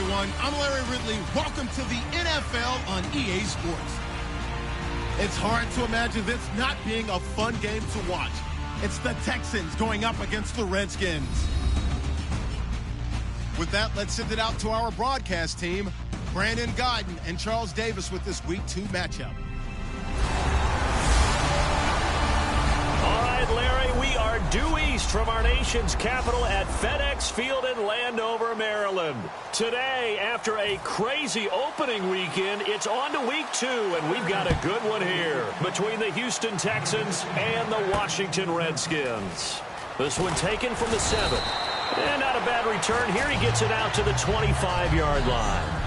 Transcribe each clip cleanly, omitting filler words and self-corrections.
everyone. I'm Larry Ridley. Welcome to the NFL on EA Sports. It's hard to imagine this not being a fun game to watch. It's the Texans going up against the Redskins. With that, let's send it out to our broadcast team, Brandon Godden and Charles Davis with this Week 2 matchup. All right, Larry, we are due east from our nation's capital at FedEx Field in Landover, Maryland. Today, after a crazy opening weekend, it's on to Week 2, and we've got a good one here between the Houston Texans and the Washington Redskins. This one taken from the 7. And not a bad return. Here he gets it out to the 25-yard line.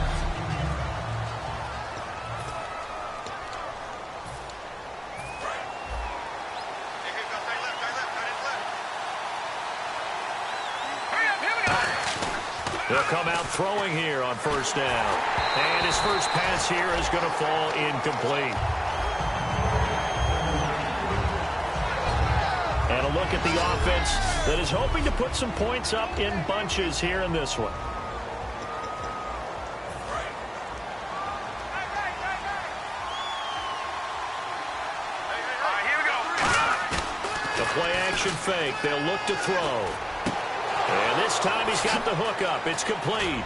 He'll come out throwing here on first down. And his first pass here is going to fall incomplete. And a look at the offense that is hoping to put some points up in bunches here in this one. The play action fake. They'll look to throw. And this time he's got the hook up. It's complete.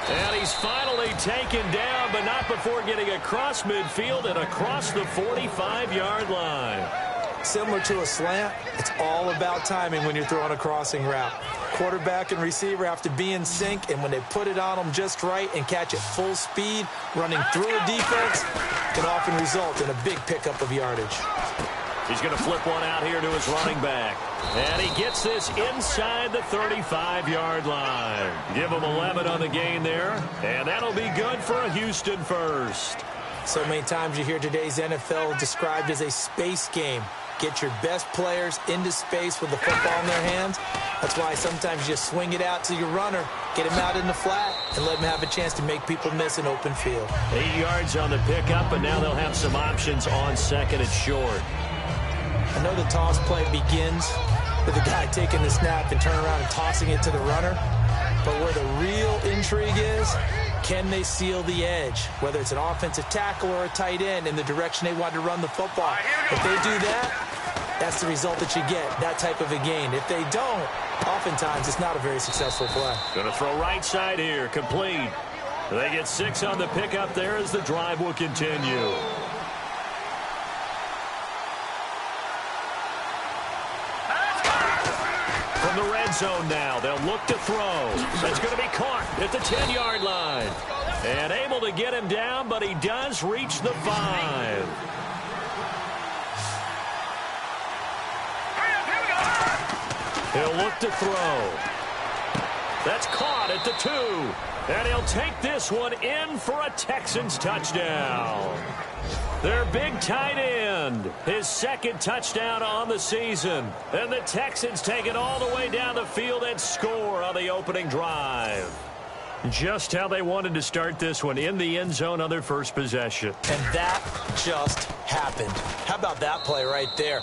And he's finally taken down, but not before getting across midfield and across the 45-yard line. Similar to a slant, it's all about timing when you're throwing a crossing route. Quarterback and receiver have to be in sync, and when they put it on them just right and catch it full speed, running through a defense can often result in a big pickup of yardage. He's going to flip one out here to his running back. And he gets this inside the 35-yard line. Give him 11 on the gain there, and that'll be good for a Houston first. So many times you hear today's NFL described as a space game. Get your best players into space with the football in their hands. That's why sometimes you just swing it out to your runner, get him out in the flat, and let him have a chance to make people miss an open field. 8 yards on the pickup, and now they'll have some options on second and short. I know the toss play begins with the guy taking the snap and turning around and tossing it to the runner. But where the real intrigue is, can they seal the edge? Whether it's an offensive tackle or a tight end in the direction they want to run the football. If they do that, that's the result that you get, that type of a gain. If they don't, oftentimes it's not a very successful play. Going to throw right side here, complete. They get 6 on the pickup there as the drive will continue. From the red zone now, they'll look to throw. That's going to be caught at the 10-yard line. And able to get him down, but he does reach the 5. He'll look to throw. That's caught at the 2. And he'll take this one in for a Texans touchdown. Their big tight end, his second touchdown on the season. And the Texans take it all the way down the field and score on the opening drive. Just how they wanted to start this one, in the end zone on their first possession. And that just happened. How about that play right there?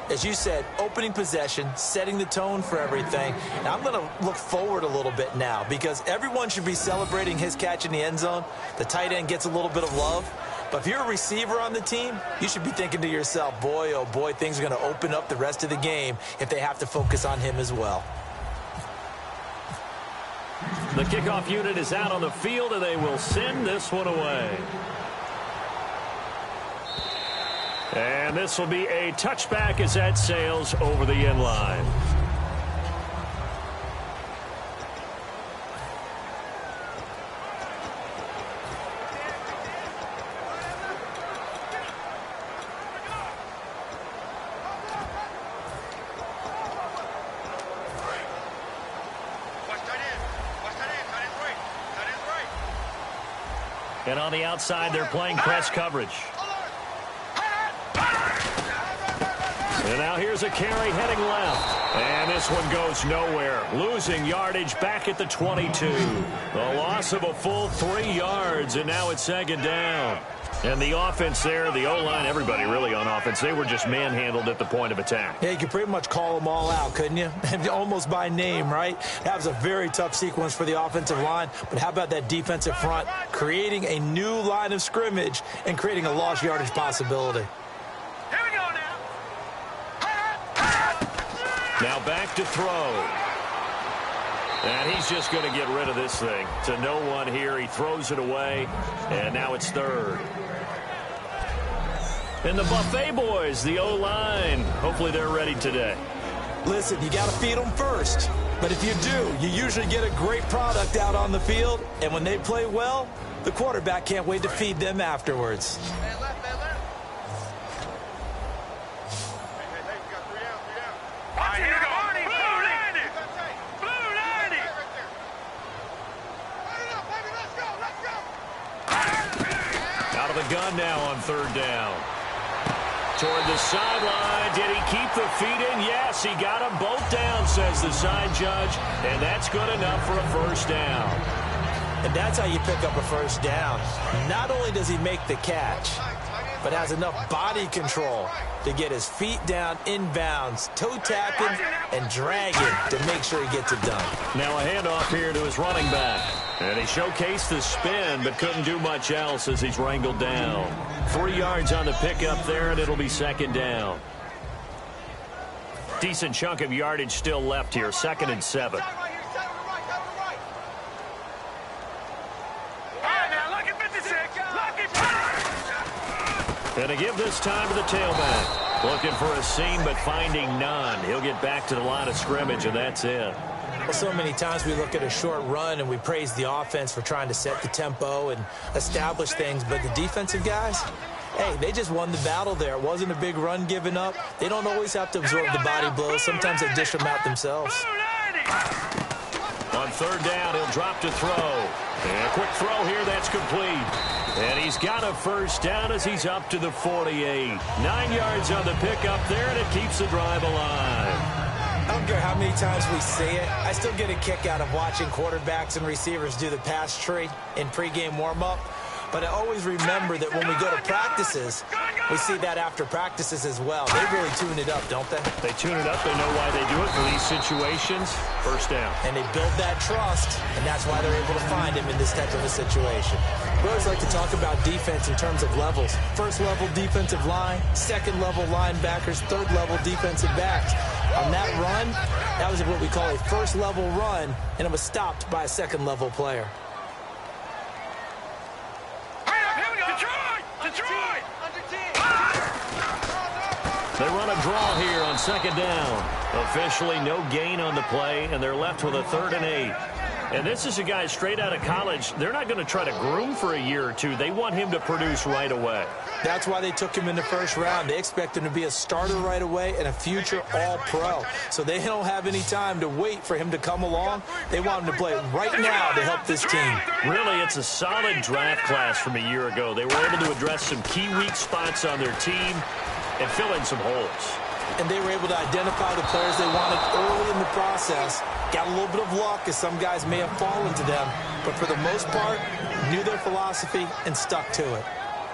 As you said, opening possession, setting the tone for everything. And I'm going to look forward a little bit now because everyone should be celebrating his catch in the end zone. The tight end gets a little bit of love. But if you're a receiver on the team, you should be thinking to yourself, boy, oh boy, things are going to open up the rest of the game if they have to focus on him as well. The kickoff unit is out on the field, and they will send this one away. And this will be a touchback as that sails over the end line. And on the outside, they're playing press coverage. And now here's a carry heading left. And this one goes nowhere. Losing yardage back at the 22. The loss of a full 3 yards, and now it's second down. And the offense there, the O-line, everybody really on offense, they were just manhandled at the point of attack. Yeah, you could pretty much call them all out, couldn't you? Almost by name, right? That was a very tough sequence for the offensive line. But how about that defensive front creating a new line of scrimmage and creating a lost yardage possibility? Here we go now. Now back to throw. And he's just going to get rid of this thing to no one here. He throws it away, and now it's third. And the Buffet boys, the O-line, hopefully they're ready today. Listen, you got to feed them first. But if you do, you usually get a great product out on the field. And when they play well, the quarterback can't wait to feed them afterwards. Out of the gun now on third down. Toward the sideline. Did he keep the feet in? Yes, he got them both down, says the side judge. And that's good enough for a first down. And that's how you pick up a first down. Not only does he make the catch, but has enough body control to get his feet down inbounds, toe tapping and dragging to make sure he gets it done. Now a handoff here to his running back. And he showcased the spin, but couldn't do much else as he's wrangled down. 3 yards on the pickup there, and it'll be second down. Decent chunk of yardage still left here, 2nd and 7. And to give this time to the tailback. Looking for a seam, but finding none. He'll get back to the line of scrimmage, and that's it. Well, so many times we look at a short run and we praise the offense for trying to set the tempo and establish things, but the defensive guys, hey, they just won the battle there. It wasn't a big run given up. They don't always have to absorb the body blows. Sometimes they dish them out themselves. On third down, he'll drop to throw. And a quick throw here, that's complete. And he's got a first down as he's up to the 48. 9 yards on the pickup there, and it keeps the drive alive. I don't care how many times we say it, I still get a kick out of watching quarterbacks and receivers do the pass tree in pregame warm-up. But I always remember that when we go to practices, we see that after practices as well. They really tune it up, don't they? They tune it up. They know why they do it for these situations. First down. And they build that trust, and that's why they're able to find him in this type of a situation. We always like to talk about defense in terms of levels. First-level defensive line, second-level linebackers, third-level defensive backs. On that run, that was what we call a first-level run, and it was stopped by a second-level player. They run a draw here on second down. Officially no gain on the play, and they're left with a 3rd and 8. And this is a guy straight out of college. They're not going to try to groom for a year or two. They want him to produce right away. That's why they took him in the first round. They expect him to be a starter right away and a future all-pro. So they don't have any time to wait for him to come along. They want him to play right now to help this team. Really, it's a solid draft class from a year ago. They were able to address some key weak spots on their team and fill in some holes. And they were able to identify the players they wanted early in the process. Got a little bit of luck as some guys may have fallen to them. But for the most part, knew their philosophy and stuck to it.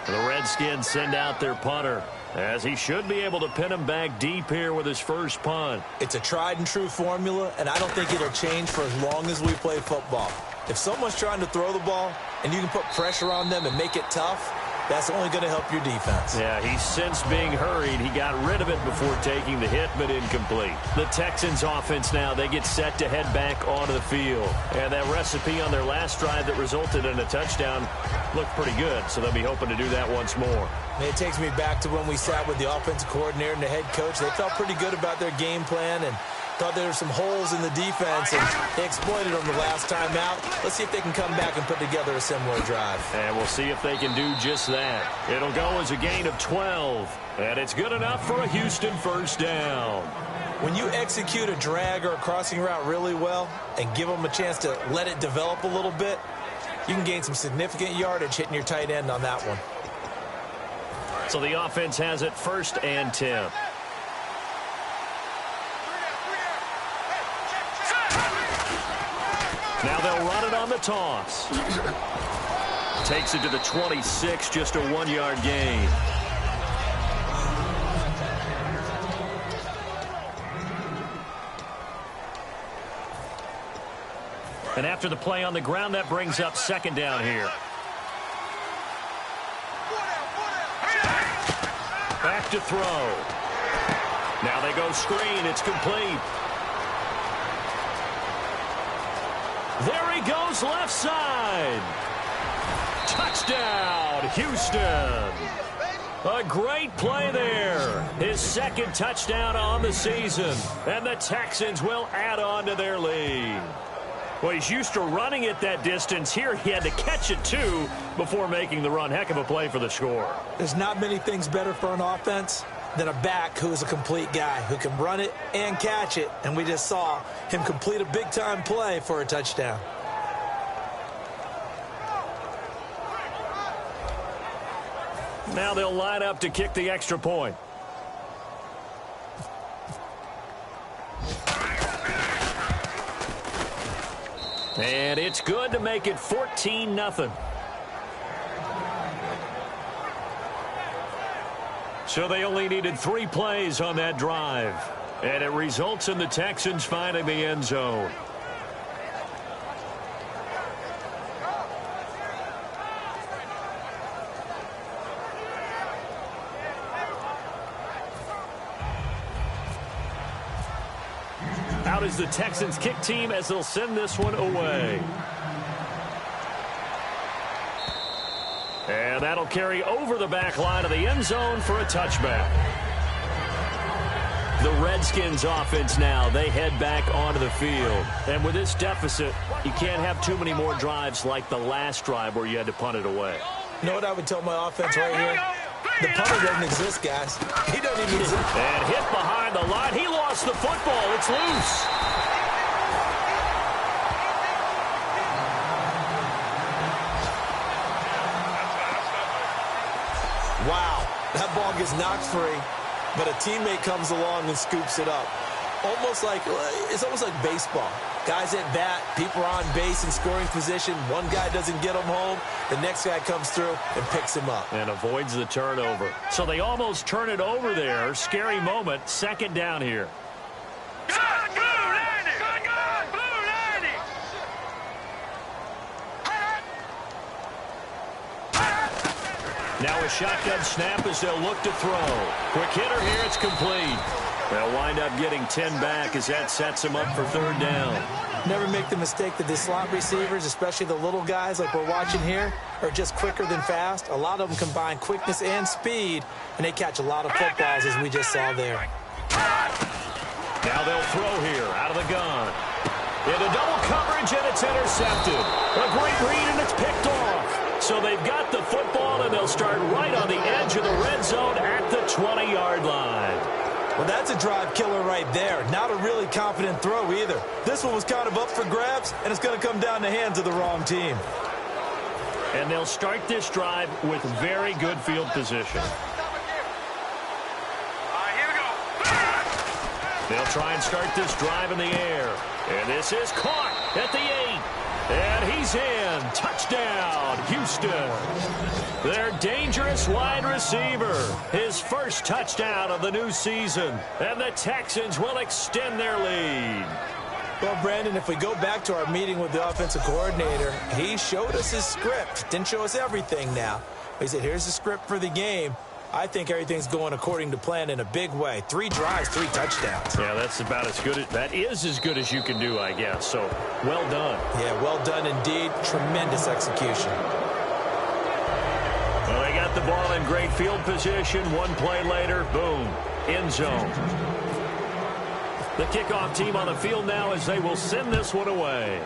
The Redskins send out their punter, as he should be able to pin him back deep here with his first punt. It's a tried-and-true formula, and I don't think it'll change for as long as we play football. If someone's trying to throw the ball and you can put pressure on them and make it tough, that's only going to help your defense. Yeah, he's since being hurried. He got rid of it before taking the hit, but incomplete. The Texans offense now, they get set to head back onto the field. And that recipe on their last drive that resulted in a touchdown looked pretty good, so they'll be hoping to do that once more. It takes me back to when we sat with the offensive coordinator and the head coach. They felt pretty good about their game plan and thought there were some holes in the defense, and they exploited them the last time out. Let's see if they can come back and put together a similar drive. And we'll see if they can do just that. It'll go as a gain of 12, and it's good enough for a Houston first down. When you execute a drag or a crossing route really well and give them a chance to let it develop a little bit, you can gain some significant yardage hitting your tight end on that one. So the offense has it 1st and 10. Now they'll run it on the toss. Takes it to the 26, just a 1-yard gain. And after the play on the ground, that brings up second down here. Back to throw. Now they go screen. It's complete. There he goes, left side. Touchdown, Houston. A great play there. His second touchdown on the season. And the Texans will add on to their lead. Well, he's used to running it that distance. Here he had to catch it, too, before making the run. Heck of a play for the score. There's not many things better for an offense than a back who is a complete guy, who can run it and catch it. And we just saw him complete a big-time play for a touchdown. Now they'll line up to kick the extra point. And it's good to make it 14-0. So they only needed 3 plays on that drive. And it results in the Texans finding the end zone. Out is the Texans kick team as they'll send this one away. And that'll carry over the back line of the end zone for a touchback. The Redskins offense now, they head back onto the field. And with this deficit, you can't have too many more drives like the last drive where you had to punt it away. You know what I would tell my offense right here? The punter doesn't exist, guys. He doesn't even exist. And hit behind the line. He lost the football. It's loose. Wow, that ball gets knocked free, but a teammate comes along and scoops it up. It's almost like baseball. Guys at bat, people are on base in scoring position. One guy doesn't get him home. The next guy comes through and picks him up. And avoids the turnover. So they almost turn it over there. Scary moment. Second down here. Good, blue landing. Good, blue landing. Now a shotgun snap as they'll look to throw. Quick hitter here. It's complete. They'll wind up getting 10 back as that sets them up for third down. Never make the mistake that the slot receivers, especially the little guys like we're watching here, are just quicker than fast. A lot of them combine quickness and speed, and they catch a lot of footballs as we just saw there. Now they'll throw here out of the gun. Into double coverage, and it's intercepted. A great read, and it's picked off. So they've got the football, and they'll start right on the edge of the red zone at the 20-yard line. Well, that's a drive killer right there. Not a really confident throw either. This one was kind of up for grabs, and it's going to come down the hands of the wrong team. And they'll start this drive with very good field position. Here we go. They'll try and start this drive in the air. And this is caught at the 8. And he's in. Touchdown, Houston. Their dangerous wide receiver. His first touchdown of the new season. And the Texans will extend their lead. Well, Brandon, if we go back to our meeting with the offensive coordinator, he showed us his script. Didn't show us everything now. He said, here's the script for the game. I think everything's going according to plan in a big way. 3 drives, 3 touchdowns. Yeah, that's about as good. That is as good as you can do, I guess. So, well done. Yeah, well done indeed. Tremendous execution. Well, they got the ball in great field position. One play later, boom, end zone. The kickoff team on the field now as they will send this one away.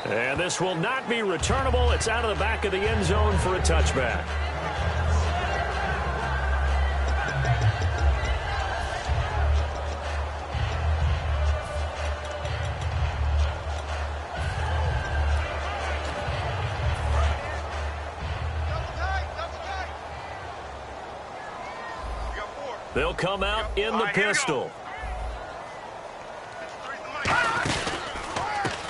And this will not be returnable. It's out of the back of the end zone for a touchback. They'll come out in the pistol.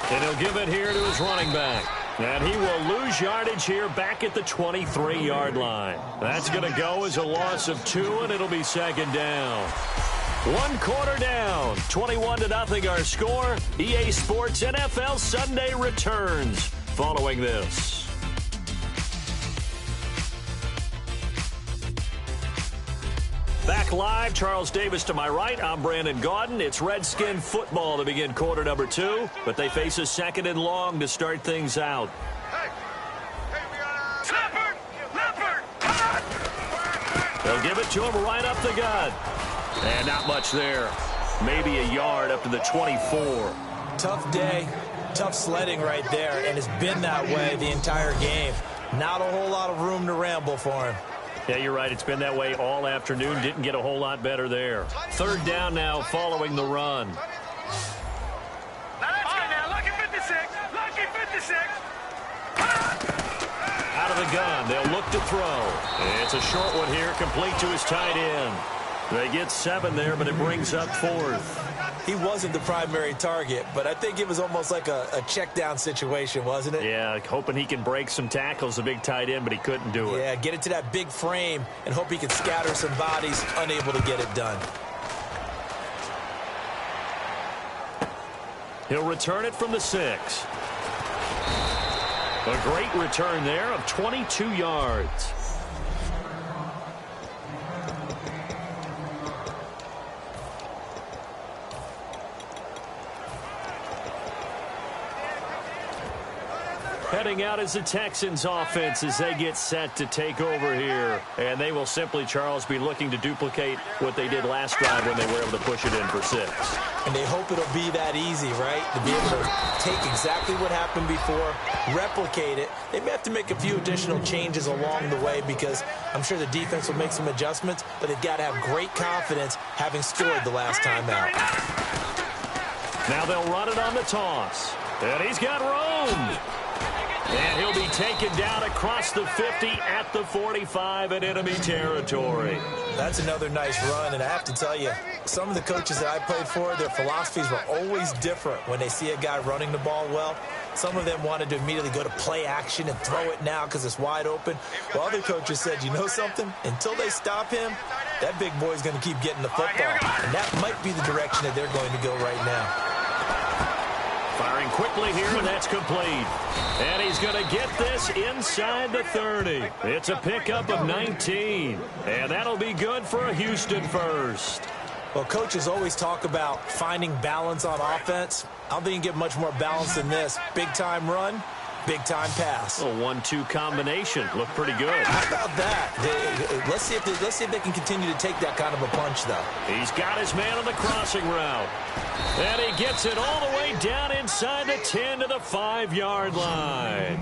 And he'll give it here to his running back. And he will lose yardage here back at the 23-yard line. That's going to go as a loss of 2, and it'll be second down. 1 quarter down, 21-0 our score. EA Sports NFL Sunday returns following this. Back live, Charles Davis to my right. I'm Brandon Gaudin. It's Redskin football to begin quarter number 2, but they face a second and long to start things out. They'll give it to him right up the gut. And not much there. Maybe a yard up to the 24. Tough day, tough sledding right there, and it's been that way the entire game. Not a whole lot of room to ramble for him. Yeah, you're right. It's been that way all afternoon. Didn't get a whole lot better there. Third down now following the run. Lucky 56. Lucky 56. Out of the gun. They'll look to throw. It's a short one here, complete to his tight end. They get 7 there, but it brings up 4th. He wasn't the primary target, but I think it was almost like a check down situation, wasn't it? Yeah, hoping he can break some tackles, a big tight end, but he couldn't do it. Yeah, get it to that big frame and hope he can scatter some bodies, unable to get it done. He'll return it from the 6. A great return there of 22 yards. Heading out as the Texans offense as they get set to take over here. And they will simply, Charles, be looking to duplicate what they did last drive when they were able to push it in for 6. And they hope it'll be that easy, right? To be able to take exactly what happened before, replicate it. They may have to make a few additional changes along the way because I'm sure the defense will make some adjustments, but they've got to have great confidence having scored the last time out. Now they'll run it on the toss. And he's got room. And he'll be taken down across the 50 at the 45 in enemy territory. That's another nice run, and I have to tell you, some of the coaches that I played for, their philosophies were always different when they see a guy running the ball well. Some of them wanted to immediately go to play action and throw it now because it's wide open. While other coaches said, you know something? Until they stop him, that big boy's going to keep getting the football. And that might be the direction that they're going to go right now. Firing quickly here, and that's complete. And he's going to get this inside the 30. It's a pickup of 19. And that'll be good for a Houston first. Well, coaches always talk about finding balance on offense. I don't think you can get much more balance than this. Big-time run, big-time pass. A 1-2 combination. Looked pretty good. How about that? Let's see if they can continue to take that kind of a punch, though. He's got his man on the crossing route. And he gets it all the way down inside the 10 to the 5-yard line.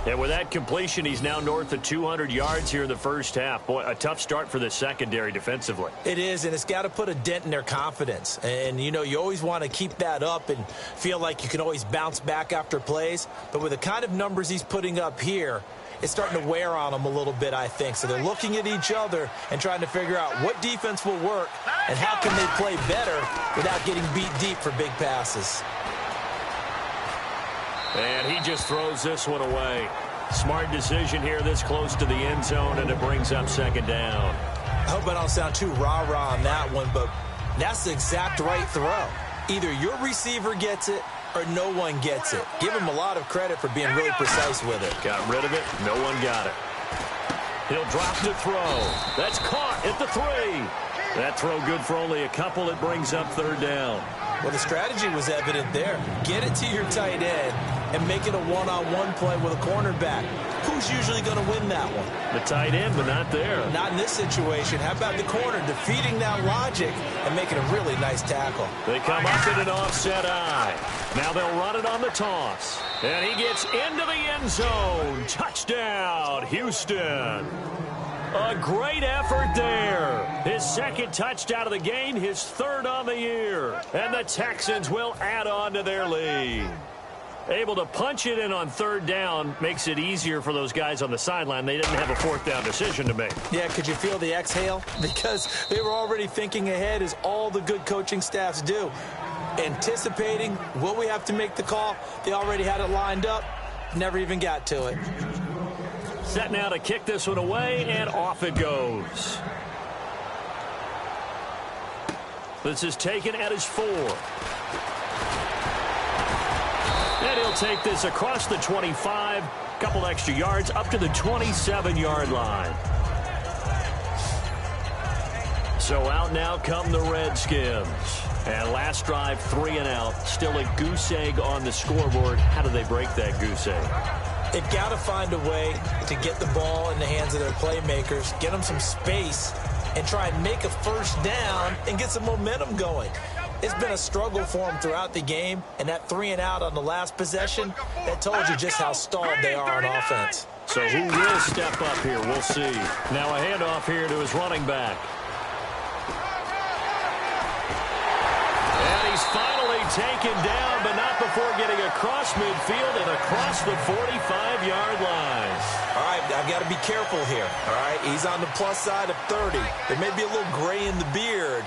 And with that completion, he's now north of 200 yards here in the first half. Boy, a tough start for the secondary defensively. It is, and it's got to put a dent in their confidence. And, you know, you always want to keep that up and feel like you can always bounce back after plays. But with the kind of numbers he's putting up here, it's starting to wear on them a little bit, I think. So they're looking at each other and trying to figure out what defense will work and how can they play better without getting beat deep for big passes. And he just throws this one away. Smart decision here this close to the end zone, and it brings up second down. I hope I don't sound too rah-rah on that one, but that's the exact right throw. Either your receiver gets it or no one gets it. Give him a lot of credit for being really precise with it. Got rid of it. No one got it. He'll drop to throw. That's caught at the 3. That throw good for only a couple. It brings up third down. Well, the strategy was evident there. Get it to your tight end and make it a one-on-one play with a cornerback. Who's usually going to win that one? The tight end, but not there. Not in this situation. How about the corner defeating that logic and making a really nice tackle? They come up in an offset eye. Now they'll run it on the toss. And he gets into the end zone. Touchdown, Houston. A great effort there. His second touchdown of the game, his third on the year. And the Texans will add on to their lead. Able to punch it in on third down makes it easier for those guys on the sideline. They didn't have a fourth down decision to make. Yeah, could you feel the exhale? Because they were already thinking ahead, as all the good coaching staffs do. anticipating, will we have to make the call? They already had it lined up, never even got to it. Set now to kick this one away, and off it goes. This is taken at his 4. And he'll take this across the 25, couple extra yards up to the 27-yard line. So out now come the Redskins. And last drive, 3 and out. Still a goose egg on the scoreboard. How do they break that goose egg? They've got to find a way to get the ball in the hands of their playmakers, get them some space, and try and make a first down and get some momentum going. It's been a struggle for them throughout the game, and that 3 and out on the last possession, that told you just how stalled they are on offense. So who will step up here? We'll see. Now a handoff here to his running back. And he's finally taken down, but not before getting across midfield and across the 45-yard line. All right, I've got to be careful here. All right, he's on the plus side of 30. There may be a little gray in the beard,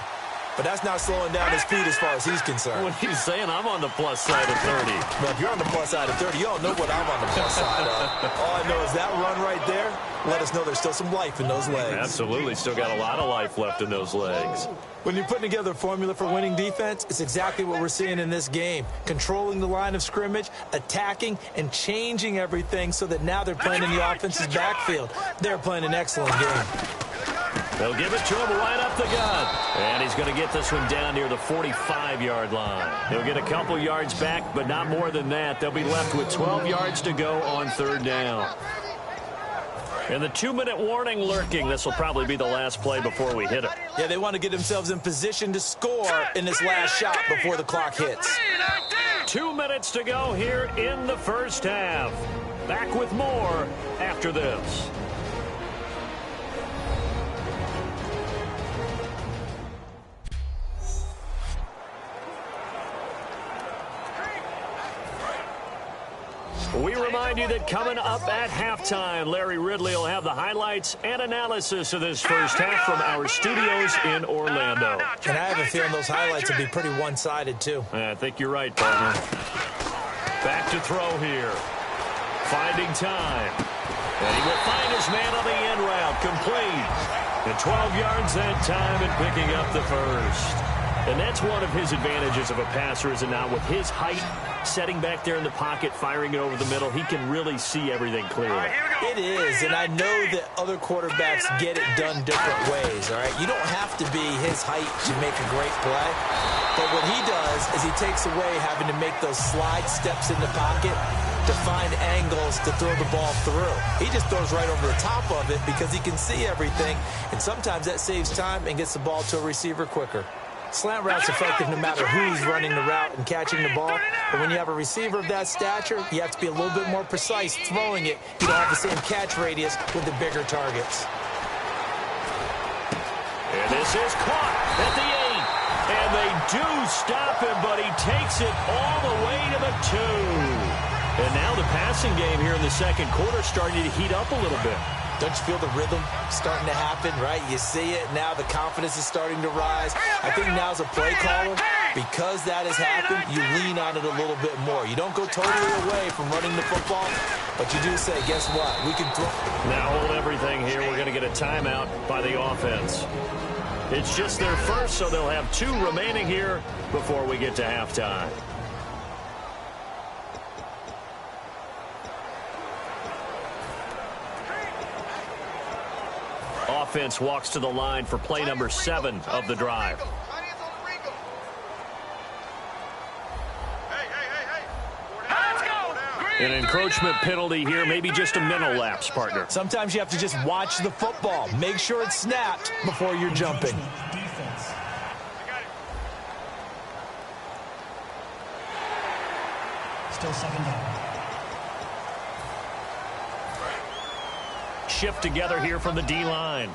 but that's not slowing down his speed as far as he's concerned. What he's saying, I'm on the plus side of 30. Well, if you're on the plus side of 30, you all know what I'm on the plus side of. All I know is that run right there, let us know there's still some life in those legs. Absolutely, still got a lot of life left in those legs. When you're putting together a formula for winning defense, it's exactly what we're seeing in this game. Controlling the line of scrimmage, attacking, and changing everything so that now they're playing in the offense's backfield. They're playing an excellent game. They'll give it to him right up the gut. And he's going to get this one down near the 45-yard line. He'll get a couple yards back, but not more than that. They'll be left with 12 yards to go on 3rd down. And the 2-minute warning lurking. This will probably be the last play before we hit it. Yeah, they want to get themselves in position to score in this last shot before the clock hits. 2 minutes to go here in the first half. Back with more after this. We remind you that coming up at halftime, Larry Ridley will have the highlights and analysis of this first half from our studios in Orlando. And I have a feeling those highlights will be pretty one-sided, too. I think you're right, partner. Back to throw here. Finding time. And he will find his man on the end route. Complete. And 12 yards that time and picking up the first. And that's one of his advantages of a passer, is it not? With his height, setting back there in the pocket, firing it over the middle, he can really see everything clearly. It is, and I know that other quarterbacks get it done different ways, all right? You don't have to be his height to make a great play. But what he does is he takes away having to make those slide steps in the pocket to find angles to throw the ball through. He just throws right over the top of it because he can see everything, and sometimes that saves time and gets the ball to a receiver quicker. Slant route's effective no matter who's running the route and catching the ball. But when you have a receiver of that stature, you have to be a little bit more precise throwing it. You don't have the same catch radius with the bigger targets. And this is caught at the 8. And they do stop him, but he takes it all the way to the 2. And now the passing game here in the second quarter starting to heat up a little bit. Don't you feel the rhythm starting to happen, right? You see it, now the confidence is starting to rise. I think now's a play caller. Because that has happened, you lean on it a little bit more. You don't go totally away from running the football, but you do say, guess what? We can throw. Now hold everything here. We're going to get a timeout by the offense. It's just their first, so they'll have 2 remaining here before we get to halftime. Offense walks to the line for play number 7 of the drive. An encroachment penalty here, maybe just a mental lapse, partner. Sometimes you have to just watch the football. Make sure it's snapped before you're jumping. Still 2nd down. Shift together here from the D-line.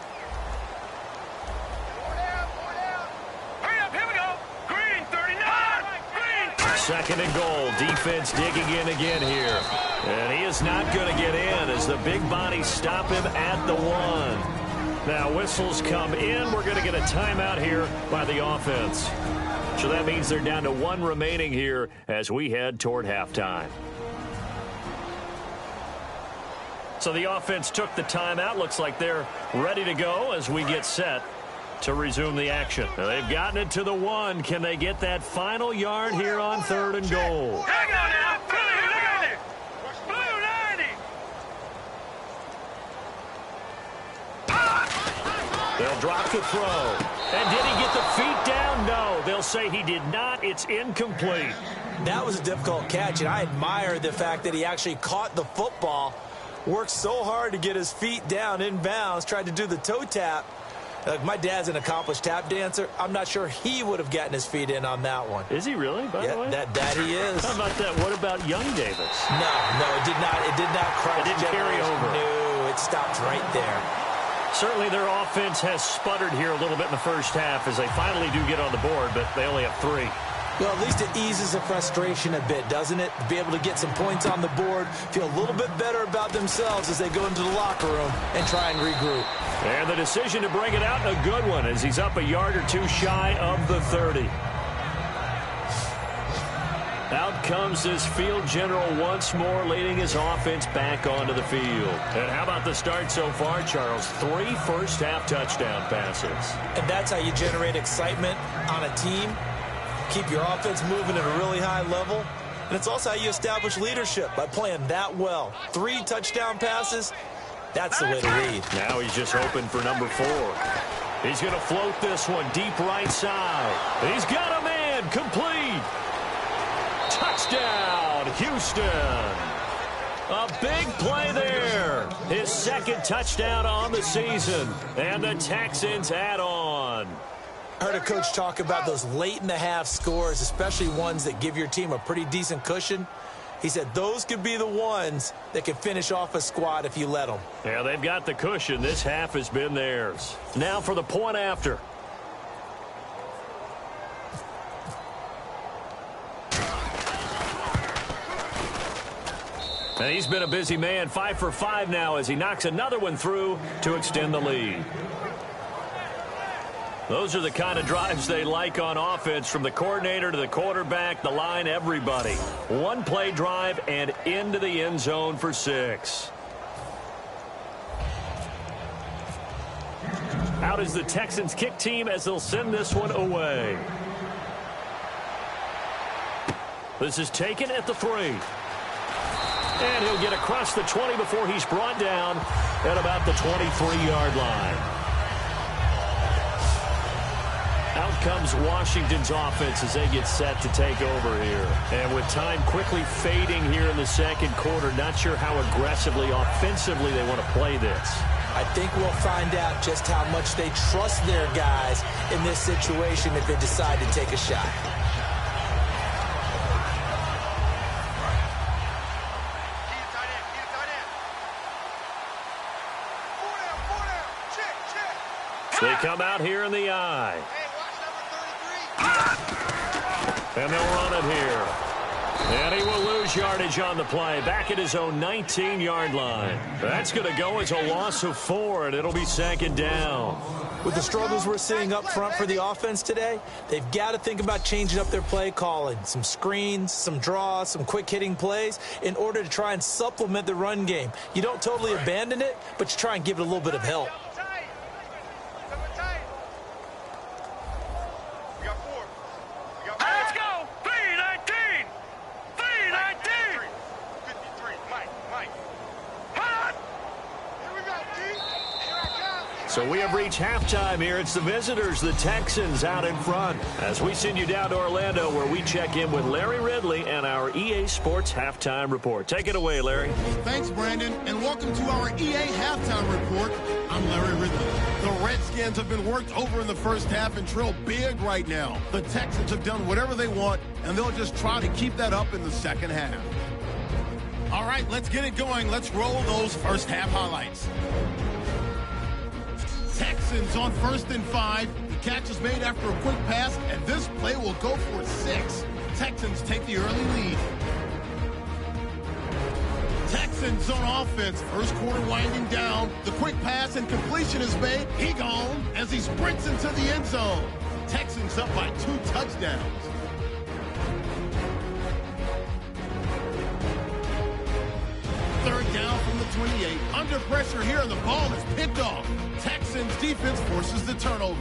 Hurry up, here we go. Green, 39. Green. 2nd and goal. Defense digging in again here. And he is not going to get in as the big bodies stop him at the 1. Now whistles come in. We're going to get a timeout here by the offense. So that means they're down to 1 remaining here as we head toward halftime. So the offense took the timeout. Looks like they're ready to go as we get set to resume the action. Now they've gotten it to the 1. Can they get that final yard here on 3rd and goal? Hang on now. Blue 90. Blue 90. They'll drop the throw. And did he get the feet down? No. They'll say he did not. It's incomplete. That was a difficult catch, and I admire the fact that he actually caught the football, worked so hard to get his feet down in bounds, tried to do the toe tap. My dad's an accomplished tap dancer. I'm not sure he would have gotten his feet in on that one. Is he really, by the way? That he is. How about that? What about young Davis? No, it did not. It did not cross. It didn't carry over. No, it stopped right there. Certainly their offense has sputtered here a little bit in the first half as they finally do get on the board, but they only have 3. Well, at least it eases the frustration a bit, doesn't it? To be able to get some points on the board, feel a little bit better about themselves as they go into the locker room and try and regroup. And the decision to bring it out, a good one, as he's up a yard or 2 shy of the 30. Out comes his field general once more, leading his offense back onto the field. And how about the start so far, Charles? 3 first-half touchdown passes. And that's how you generate excitement on a team. Keep your offense moving at a really high level. And it's also how you establish leadership, by playing that well. 3 touchdown passes, that's the way to lead. Now he's just hoping for number 4. He's going to float this one deep right side. He's got a man, complete. Touchdown, Houston. A big play there. His 2nd touchdown on the season. And the Texans add on. I heard a coach talk about those late-in-the-half scores, especially ones that give your team a pretty decent cushion. He said those could be the ones that can finish off a squad if you let them. Yeah, they've got the cushion. This half has been theirs. Now for the point after. And he's been a busy man, 5 for 5 now as he knocks another one through to extend the lead. Those are the kind of drives they like on offense, from the coordinator to the quarterback, the line, everybody. 1 play drive and into the end zone for 6. Out is the Texans kick team as they'll send this one away. This is taken at the 3. And he'll get across the 20 before he's brought down at about the 23-yard line. Out comes Washington's offense as they get set to take over here. And with time quickly fading here in the 2nd quarter, not sure how aggressively, offensively they want to play this. I think we'll find out just how much they trust their guys in this situation if they decide to take a shot. They come out here in the eye. And they'll run it here. And he will lose yardage on the play. Back at his own 19-yard line. That's going to go as a loss of 4, and it'll be 2nd down. With the struggles we're seeing up front for the offense today, they've got to think about changing up their play calling. Some screens, some draws, some quick-hitting plays in order to try and supplement the run game. You don't totally abandon it, but you try and give it a little bit of help. So we have reached halftime here. It's the visitors, the Texans, out in front. As we send you down to Orlando, where we check in with Larry Ridley and our EA Sports Halftime Report. Take it away, Larry. Thanks, Brandon, and welcome to our EA Halftime Report. I'm Larry Ridley. The Redskins have been worked over in the first half and trail big right now. The Texans have done whatever they want, and they'll just try to keep that up in the second half. All right, let's get it going. Let's roll those first half highlights. Texans on 1st and 5. The catch is made after a quick pass, and this play will go for 6. Texans take the early lead. Texans on offense. First quarter winding down. The quick pass and completion is made. He gone as he sprints into the end zone. Texans up by 2 touchdowns. Third down from the 28. Under pressure here, and the ball is picked off. Texans defense forces the turnover.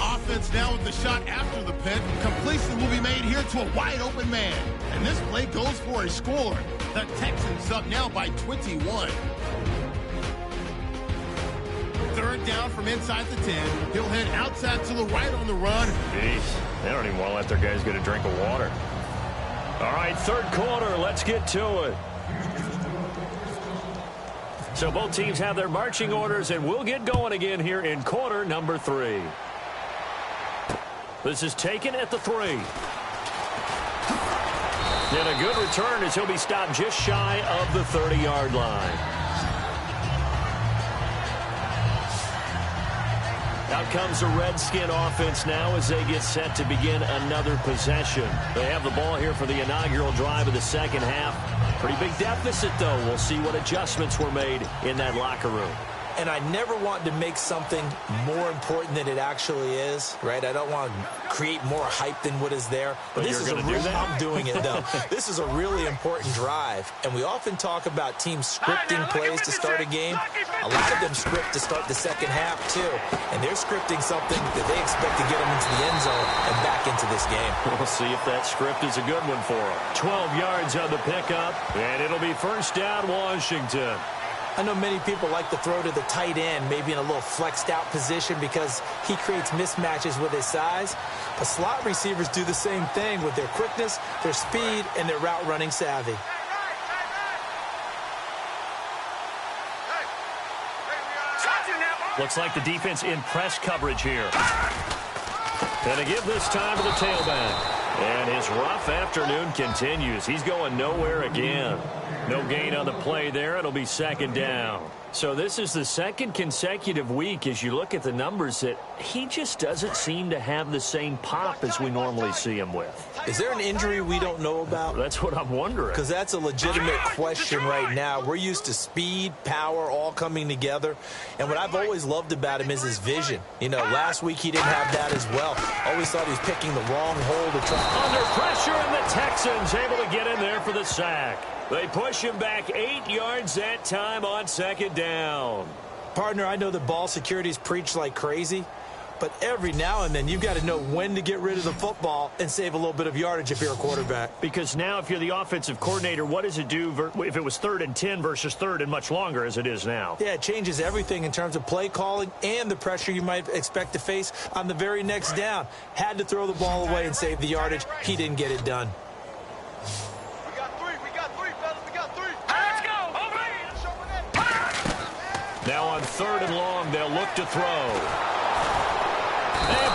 Offense now with the shot after the pick. Completion will be made here to a wide open man. And this play goes for a score. The Texans up now by 21. Third down from inside the 10. He'll head outside to the right on the run. Jeez, they don't even want to let their guys get a drink of water. All right, third quarter, let's get to it. So both teams have their marching orders, and we'll get going again here in quarter number 3. This is taken at the 3. And a good return as he'll be stopped just shy of the 30-yard line. Out comes the Redskin offense now as they get set to begin another possession. They have the ball here for the inaugural drive of the second half. Pretty big deficit, though. We'll see what adjustments were made in that locker room. And I never want to make something more important than it actually is, right? I don't want to create more hype than what is there. But this is I'm doing it, though. This is a really important drive. And we often talk about teams scripting plays to start a game. A lot of them script to start the second half, too. And they're scripting something that they expect to get them into the end zone and back into this game. We'll see if that script is a good one for them. 12 yards on the pickup, and it'll be first down, Washington. I know many people like to throw to the tight end, maybe in a little flexed out position because he creates mismatches with his size. But slot receivers do the same thing with their quickness, their speed, and their route running savvy. Looks like the defense in press coverage here. And to give this time to the tailback. And his rough afternoon continues. He's going nowhere again. No gain on the play there. It'll be second down. So this is the second consecutive week as you look at the numbers that he just doesn't seem to have the same pop as we normally see him with. Is there an injury we don't know about? That's what I'm wondering. Because that's a legitimate question right now. We're used to speed, power, all coming together. And what I've always loved about him is his vision. You know, last week he didn't have that as well. Always thought he was picking the wrong hole to try. Under pressure, and the Texans able to get in there for the sack. They push him back 8 yards that time on second down. Partner, I know that ball security is preached like crazy, but every now and then you've got to know when to get rid of the football and save a little bit of yardage if you're a quarterback. Because now if you're the offensive coordinator, what does it do if it was 3rd and 10 versus 3rd and much longer as it is now? Yeah, it changes everything in terms of play calling and the pressure you might expect to face on the very next down. Had to throw the ball away and save the yardage. He didn't get it done. Now on 3rd and long, they'll look to throw. And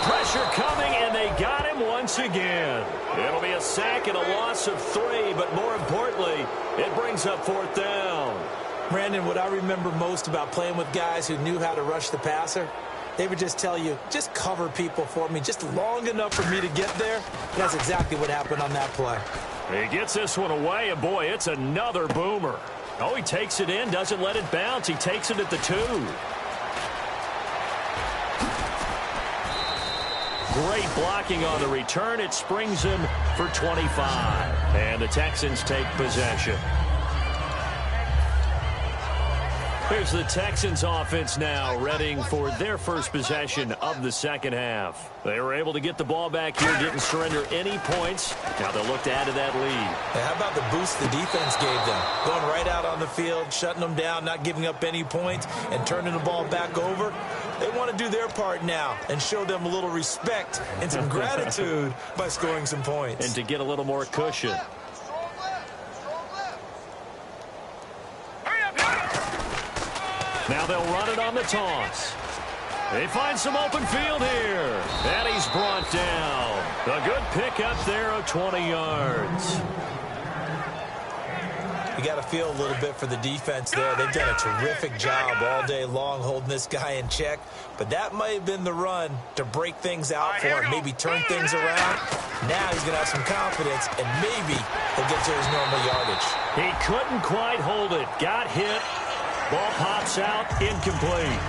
pressure coming, and they got him once again. It'll be a sack and a loss of 3, but more importantly, it brings up 4th down. Brandon, what I remember most about playing with guys who knew how to rush the passer, they would just tell you, just cover people for me, just long enough for me to get there. That's exactly what happened on that play. He gets this one away, and boy, it's another boomer. Oh, he takes it in, doesn't let it bounce. He takes it at the 2. Great blocking on the return. It springs him for 25. And the Texans take possession. Here's the Texans offense now, readying for their first possession of the second half. They were able to get the ball back here, didn't surrender any points. Now they'll look to add to that lead. Hey, how about the boost the defense gave them? Going right out on the field, shutting them down, not giving up any points, and turning the ball back over. They want to do their part now and show them a little respect and some gratitude by scoring some points. And to get a little more cushion. Now they'll run it on the toss. They find some open field here. And he's brought down. A good pickup there of 20 yards. You got to feel a little bit for the defense there. They've done a terrific job all day long holding this guy in check. But that might have been the run to break things out for him, maybe turn things around. Now he's going to have some confidence, and maybe he'll get to his normal yardage. He couldn't quite hold it. Got hit. Ball pops out, incomplete.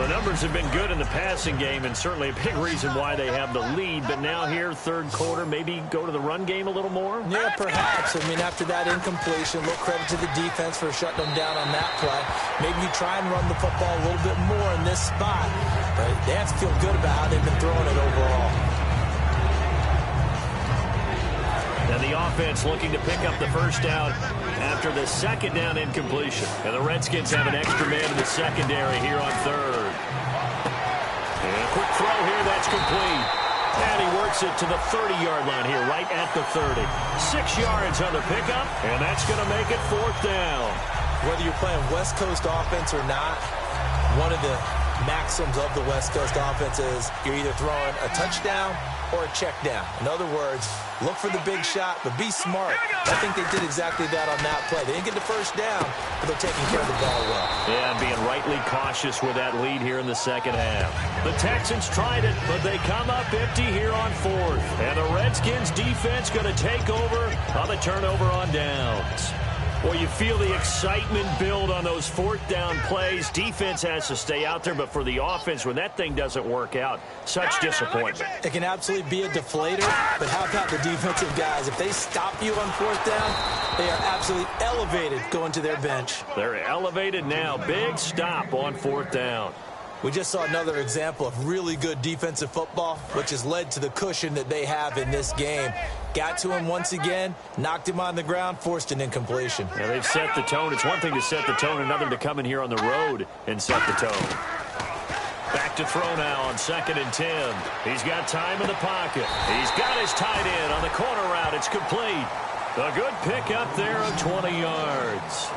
The numbers have been good in the passing game, and certainly a big reason why they have the lead. But now here, third quarter, maybe go to the run game a little more? Yeah, perhaps. I mean, after that incompletion, a little credit to the defense for shutting them down on that play. Maybe you try and run the football a little bit more in this spot. But they have to feel good about how they've been throwing it overall. And the offense looking to pick up the first down after the second down incompletion. And the Redskins have an extra man in the secondary here on third. And a quick throw here, that's complete. And he works it to the 30-yard line here, right at the 30. 6 yards on the pickup, and that's going to make it fourth down. Whether you're playing West Coast offense or not, one of the maxims of the West Coast offense is you're either throwing a touchdown or a check down. In other words, look for the big shot, but be smart. I think they did exactly that on that play. They didn't get the first down, but they're taking care of the ball well. Yeah, and being rightly cautious with that lead here in the second half. The Texans tried it, but they come up empty here on fourth. And the Redskins defense going to take over on the turnover on downs. Well, you feel the excitement build on those fourth down plays. Defense has to stay out there, but for the offense, when that thing doesn't work out, such disappointment. It can absolutely be a deflator, but how about the defensive guys? If they stop you on fourth down, they are absolutely elevated going to their bench. They're elevated now. Big stop on fourth down. We just saw another example of really good defensive football, which has led to the cushion that they have in this game. Got to him once again, knocked him on the ground, forced an incompletion. Yeah, they've set the tone. It's one thing to set the tone, another to come in here on the road and set the tone. Back to throw now on 2nd and 10. He's got time in the pocket. He's got his tight end on the corner route. It's complete. A good pick up there of 20 yards.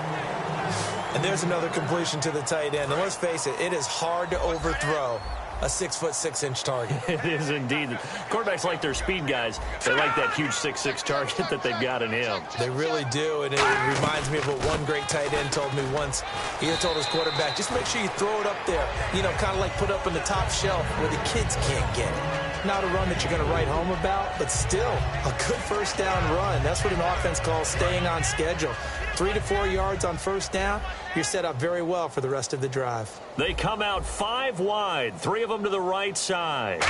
And there's another completion to the tight end. And let's face it, it is hard to overthrow a 6'6" target. It is indeed. Quarterbacks like their speed guys. They like that huge 6'6" target that they've got in him. They really do, and it reminds me of what one great tight end told me once. He had told his quarterback, just make sure you throw it up there, you know, kind of like put up on the top shelf where the kids can't get it. Not a run that you're going to write home about, but still a good first down run. That's what an offense calls staying on schedule. 3 to 4 yards on first down, you're set up very well for the rest of the drive. They come out 5 wide, 3 of them to the right side.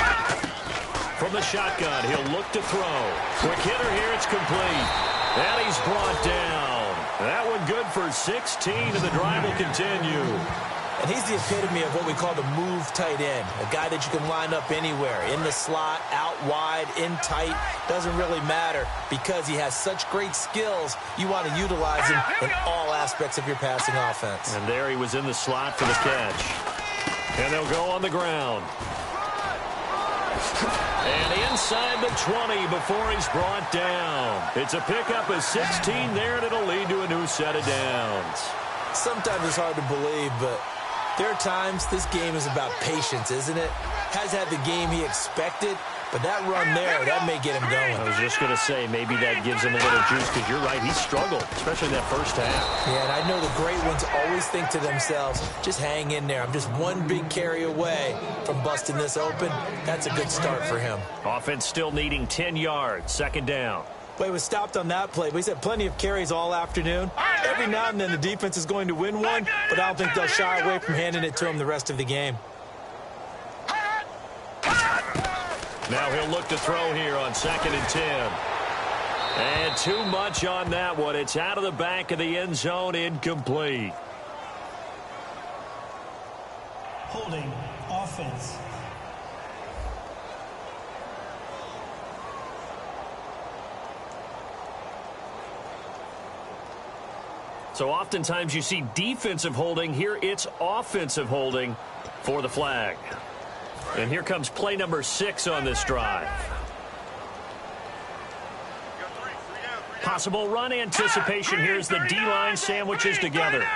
From the shotgun, he'll look to throw. Quick hitter here, it's complete. And he's brought down. That one good for 16, and the drive will continue. And he's the epitome of what we call the move tight end, a guy that you can line up anywhere, in the slot, out wide, in tight, doesn't really matter because he has such great skills. You want to utilize him in all aspects of your passing offense. And there he was in the slot for the catch. And they'll go on the ground. And inside the 20 before he's brought down. It's a pickup of 16 there, and it'll lead to a new set of downs. Sometimes it's hard to believe, but there are times this game is about patience, isn't it? Has had the game he expected, but that run there, that may get him going. I was just going to say, maybe that gives him a little juice, because you're right, he struggled, especially in that first half. Yeah, and I know the great ones always think to themselves, just hang in there. I'm just one big carry away from busting this open. That's a good start for him. Offense still needing 10 yards, 2nd down. Play was stopped on that play, but he's had plenty of carries all afternoon. Every now and then the defense is going to win one, but I don't think they'll shy away from handing it to him the rest of the game. Now he'll look to throw here on 2nd and 10. And too much on that one. It's out of the back of the end zone, incomplete. Holding offense. So oftentimes you see defensive holding. Here it's offensive holding for the flag. And here comes play number 6 on this drive. Possible run anticipation. Here's the D-line sandwiches together.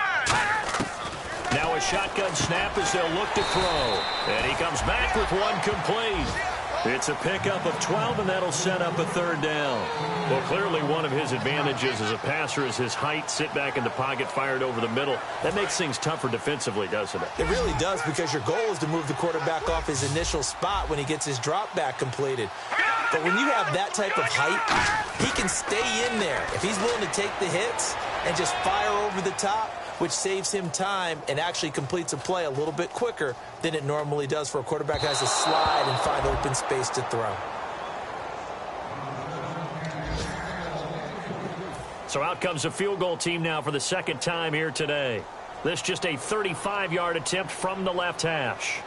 Now a shotgun snap as they'll look to throw. And he comes back with one complete. It's a pickup of 12, and that'll set up a 3rd down. Well, clearly one of his advantages as a passer is his height. Sit back in the pocket, fired over the middle. That makes things tougher defensively, doesn't it? It really does, because your goal is to move the quarterback off his initial spot when he gets his drop back completed. But when you have that type of height, he can stay in there. If he's willing to take the hits and just fire over the top, which saves him time and actually completes a play a little bit quicker than it normally does for a quarterback who has to slide and find open space to throw. So out comes a field goal team now for the second time here today. This just a 35-yard attempt from the left hash.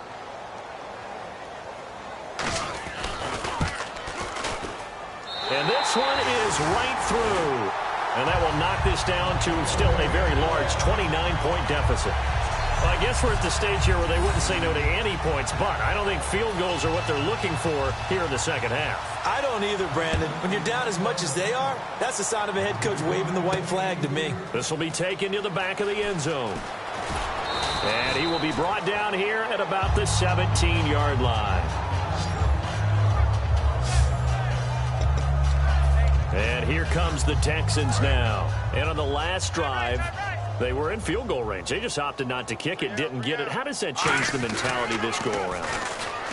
And this one is right through. And that will knock this down to still a very large 29-point deficit. Well, I guess we're at the stage here where they wouldn't say no to any points, but I don't think field goals are what they're looking for here in the second half. I don't either, Brandon. When you're down as much as they are, that's the sign of a head coach waving the white flag to me. This will be taken to the back of the end zone. And he will be brought down here at about the 17-yard line. And here comes the Texans now. And on the last drive, they were in field goal range. They just opted not to kick it, didn't get it. How does that change the mentality this go-around?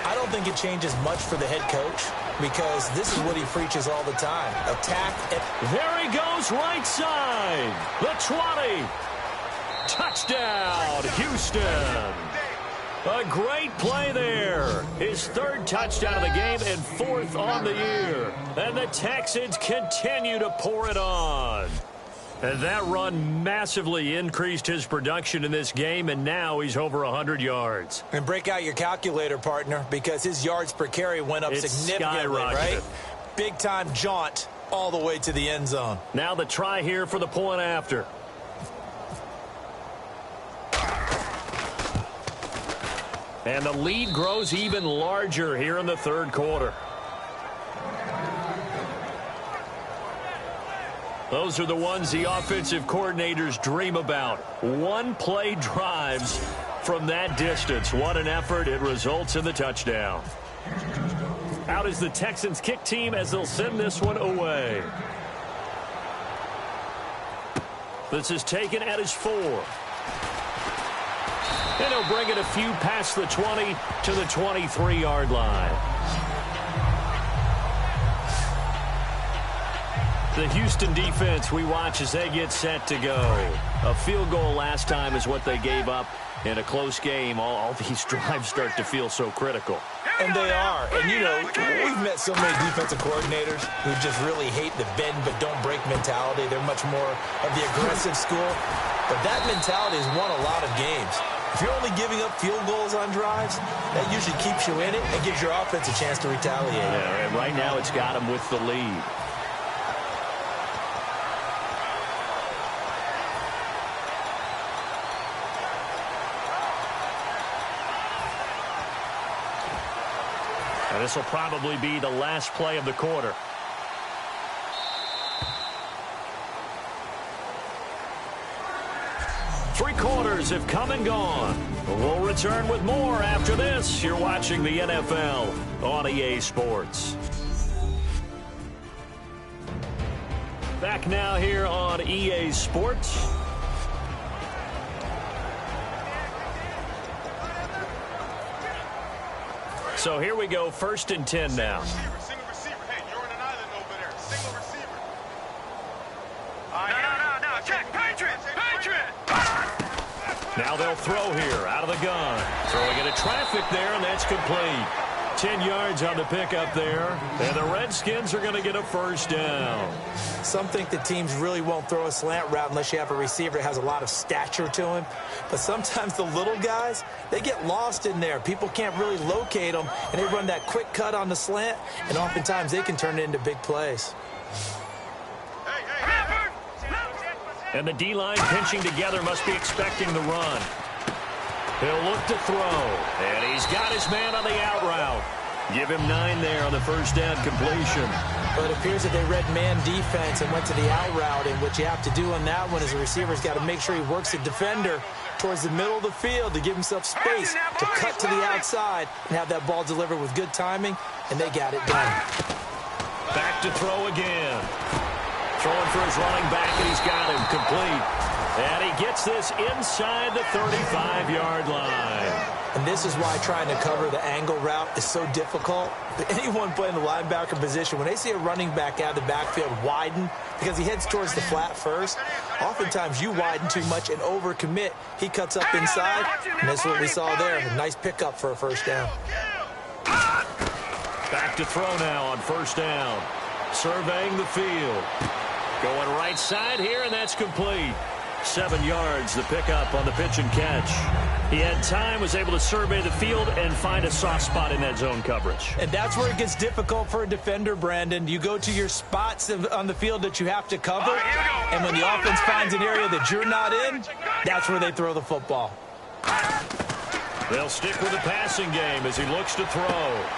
I don't think it changes much for the head coach because this is what he preaches all the time. Attack. There he goes, right side. The 20. Touchdown, Houston. A great play there. His third touchdown of the game and fourth on the year. And the Texans continue to pour it on. And that run massively increased his production in this game, and now he's over 100 yards. And break out your calculator, partner, because his yards per carry went up significantly, right? Big-time jaunt all the way to the end zone. Now the try here for the point after. And the lead grows even larger here in the third quarter. Those are the ones the offensive coordinators dream about. One-play drives from that distance. What an effort. It results in the touchdown. Out is the Texans kick team as they'll send this one away. This is taken at his 4. And he'll bring it a few past the 20 to the 23-yard line. The Houston defense we watch as they get set to go. A field goal last time is what they gave up in a close game. All these drives start to feel so critical. And they are. And, you know, we've met so many defensive coordinators who just really hate the bend but don't break mentality. They're much more of the aggressive school. But that mentality has won a lot of games. If you're only giving up field goals on drives, that usually keeps you in it and gives your offense a chance to retaliate. Yeah, and right now it's got them with the lead. And this will probably be the last play of the quarter. Three quarters have come and gone. We'll return with more after this. You're watching the NFL on EA Sports. Back now here on EA Sports. So here we go, 1st and 10 now. Single receiver. Hey, you're on an island over there. Single receiver. No. Check. Patriot. Now they'll throw here out of the gun. Throwing into traffic there, and that's complete. 10 yards on the pickup there. And the Redskins are going to get a first down. Some think that teams really won't throw a slant route unless you have a receiver that has a lot of stature to him. But sometimes the little guys, they get lost in there. People can't really locate them, and they run that quick cut on the slant, and oftentimes they can turn it into big plays. And the D-line pinching together must be expecting the run. He'll look to throw, and he's got his man on the out route. Give him 9 there on the first down completion. But it appears that they read man defense and went to the out route, and what you have to do on that one is the receiver's got to make sure he works the defender towards the middle of the field to give himself space to cut to the outside and have that ball delivered with good timing, and they got it done. Back to throw again. Throwing for his running back, and he's got him complete. And he gets this inside the 35-yard line. And this is why trying to cover the angle route is so difficult. Anyone playing the linebacker position, when they see a running back out of the backfield widen because he heads towards the flat first, oftentimes you widen too much and overcommit. He cuts up inside, and that's what we saw there. A nice pickup for a first down. Back to throw now on first down. Surveying the field. Going right side here, and that's complete. 7 yards, the pickup on the pitch and catch. He had time, was able to survey the field and find a soft spot in that zone coverage. And that's where it gets difficult for a defender, Brandon. You go to your spots on the field that you have to cover, and when the offense finds an area that you're not in, that's where they throw the football. They'll stick with the passing game as he looks to throw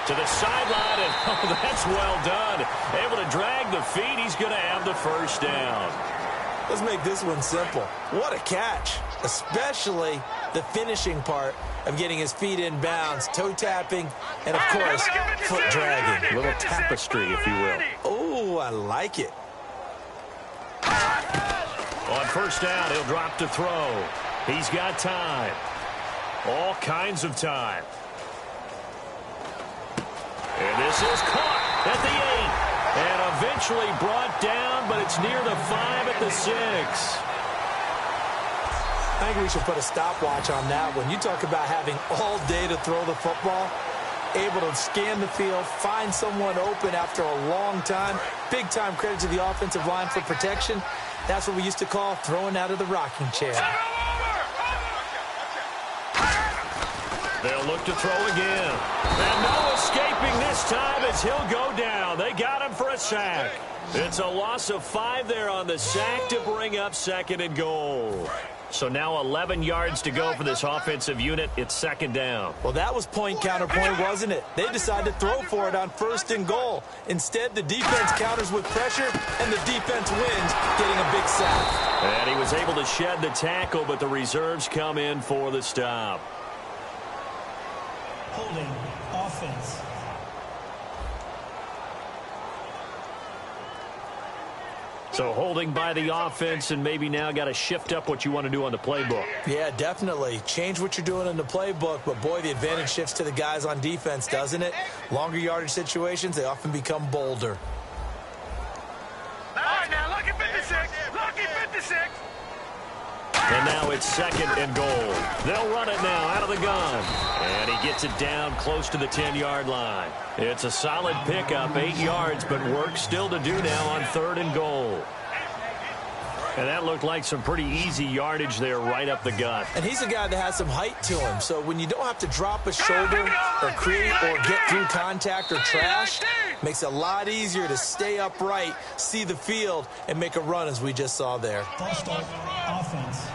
to the sideline, and oh, that's well done. Able to drag the feet. He's going to have the first down. Let's make this one simple. What a catch, especially the finishing part of getting his feet in bounds, toe tapping, and, of course, foot dragging. A little tapestry, if you will. Oh, I like it. On first down, he'll drop to throw. He's got time. All kinds of time. And this is caught at the 8. And eventually brought down, but it's near the 5 at the 6. I think we should put a stopwatch on that one. You talk about having all day to throw the football, able to scan the field, find someone open after a long time. Big-time credit to the offensive line for protection. That's what we used to call throwing out of the rocking chair. They'll look to throw again. And no escaping this time as he'll go down. They got him for a sack. It's a loss of 5 there on the sack to bring up 2nd and goal. So now 11 yards to go for this offensive unit. It's 2nd down. Well, that was point counterpoint, wasn't it? They decided to throw for it on 1st and goal. Instead, the defense counters with pressure, and the defense wins, getting a big sack. And he was able to shed the tackle, but the reserves come in for the stop. Holding offense. So holding by the offense, and maybe now got to shift up what you want to do on the playbook. Yeah, definitely. Change what you're doing in the playbook, but boy, the advantage shifts to the guys on defense, doesn't it? Longer yardage situations, they often become bolder. All right, now, lucky 56. Lucky 56. And now it's 2nd and goal. They'll run it now out of the gun. And he gets it down close to the 10-yard line. It's a solid pickup, 8 yards, but work still to do now on 3rd and goal. And that looked like some pretty easy yardage there right up the gut. And he's a guy that has some height to him, so when you don't have to drop a shoulder or create or get through contact or trash, makes it a lot easier to stay upright, see the field, and make a run as we just saw there. False start, offense.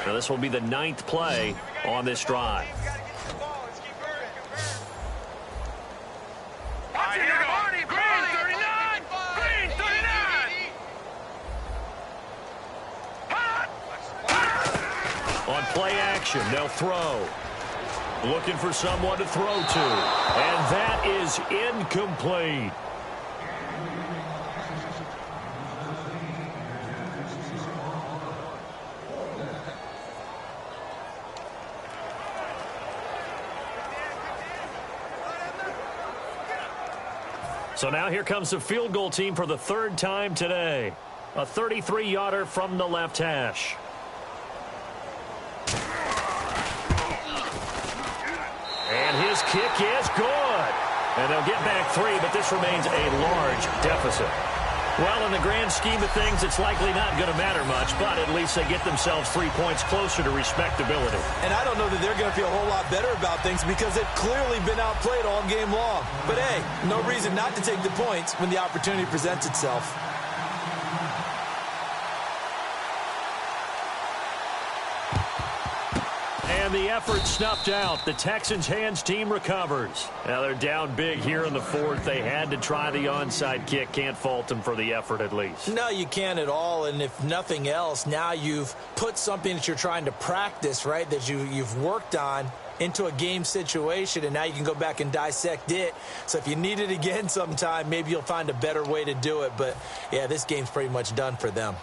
Now this will be the 9th play on this drive. On play action, they'll throw. Looking for someone to throw to. And that is incomplete. So now here comes the field goal team for the 3rd time today. A 33-yarder from the left hash. And his kick is good. And they'll get back 3, but this remains a large deficit. Well, in the grand scheme of things, it's likely not going to matter much, but at least they get themselves 3 points closer to respectability. And I don't know that they're going to feel a whole lot better about things because they've clearly been outplayed all game long. But, hey, no reason not to take the points when the opportunity presents itself. And And the effort snuffed out. The Texans' hands team recovers. Now they're down big here in the fourth. They had to try the onside kick. Can't fault them for the effort at least. No, you can't at all. And if nothing else, now you've put something that you're trying to practice, right, that you've worked on into a game situation, and now you can go back and dissect it. So if you need it again sometime, maybe you'll find a better way to do it. But, yeah, this game's pretty much done for them.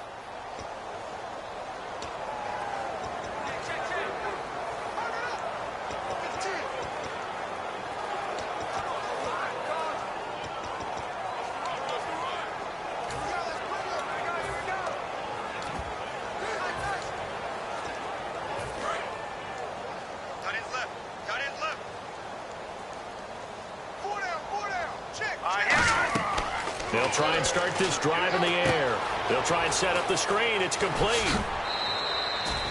They'll try and start this drive in the air. They'll try and set up the screen. It's complete.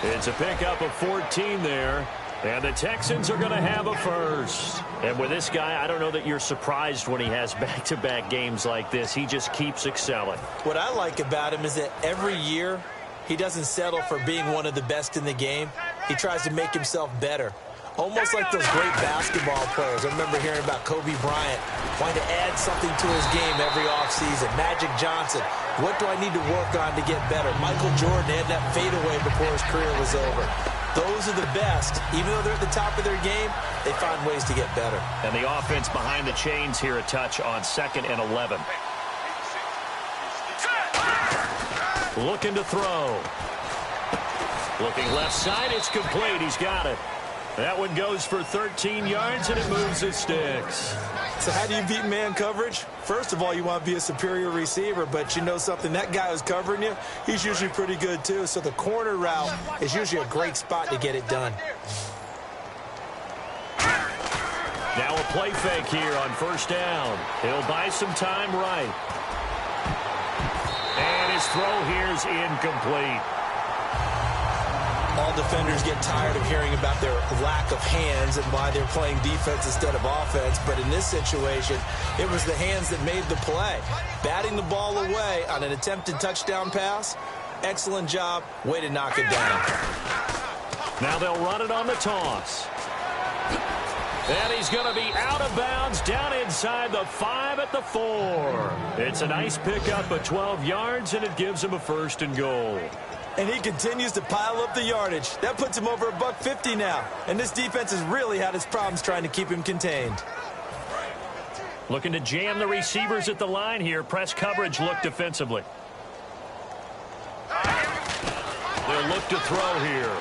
It's a pickup of 14 there. And the Texans are going to have a first. And with this guy, I don't know that you're surprised when he has back-to-back games like this. He just keeps excelling. What I like about him is that every year he doesn't settle for being one of the best in the game. He tries to make himself better. Almost like those great basketball players. I remember hearing about Kobe Bryant wanting to add something to his game every offseason. Magic Johnson, what do I need to work on to get better? Michael Jordan had that fadeaway before his career was over. Those are the best. Even though they're at the top of their game, they find ways to get better. And the offense behind the chains here, a touch on 2nd and 11. Looking to throw. Looking left side, it's complete. He's got it. That one goes for 13 yards, and it moves his sticks. So how do you beat man coverage? First of all, you want to be a superior receiver, but you know something, that guy who's covering you, he's usually pretty good too. So the corner route is usually a great spot to get it done. Now a play fake here on 1st down. He'll buy some time right. And his throw here is incomplete. All defenders get tired of hearing about their lack of hands and why they're playing defense instead of offense. But in this situation, it was the hands that made the play. Batting the ball away on an attempted touchdown pass, excellent job. Way to knock it down. Now they'll run it on the toss. And he's going to be out of bounds down inside the 5 at the 4. It's a nice pickup of 12 yards, and it gives him a 1st and goal. And he continues to pile up the yardage. That puts him over $150 now. And this defense has really had its problems trying to keep him contained. Looking to jam the receivers at the line here. Press coverage look defensively. They'll look to throw here.